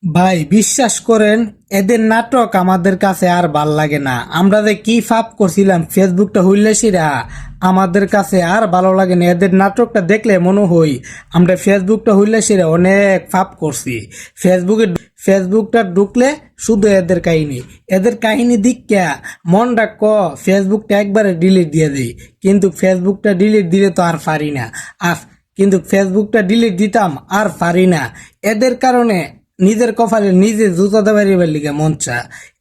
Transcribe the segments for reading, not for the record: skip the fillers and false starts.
ভাই বিশ্বাস করেন, এদের নাটক আমাদের কাছে আর ভাল লাগে না। আমরা যে কি ফাপ করছিলাম ফেসবুকটা হইলেছিরা, আমাদের কাছে আর ভালো লাগে না। এদের নাটকটা দেখলে মনে হই আমরা ফেসবুকটা হইলেছিরা অনেক ফাপ করছি। ফেসবুকটা ঢুকলে শুধু এদের কাহিনী দিকা মন রাখ, ফেসবুকটা একবারে ডিলিট দিয়ে দিই। কিন্তু ফেসবুকটা ডিলিট দিলে তো আর পারি না। কিন্তু ফেসবুকটা ডিলিট দিতাম আর পারি না। এদের কারণে নিজের কপালে নিজে জুতা দেবার লিগে মন চা।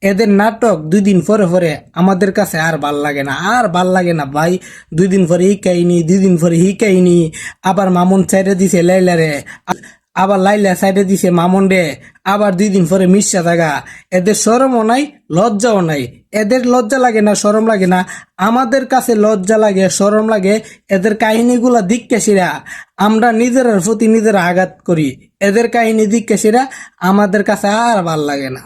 এদের নাটক 2 দিন পরে পরে আমাদের কাছে আর ভাল লাগে না ভাই। 2 দিন পরে ই কাহিনী, 2 দিন পরে ই কাহিনী। আবার মামুন সাইডে দিছে লাইলারে, আবার লাইলা সাইডে দিছে মামুন রে, আবার 2 দিন পরে মিশা থাকা। এদের শরমও নাই, লজ্জাও নাই। এদের লজ্জা লাগে না, শরম লাগে না। আমাদের কাছে লজ্জা লাগে, শরম লাগে। এদের কাহিনীগুলা দিক্কেসিরা আমরা নিজের প্রতি নিজের আঘাত করি। এদের কাহিনী দিক্কেসিরা আমাদের কাছে আর ভাল লাগে না।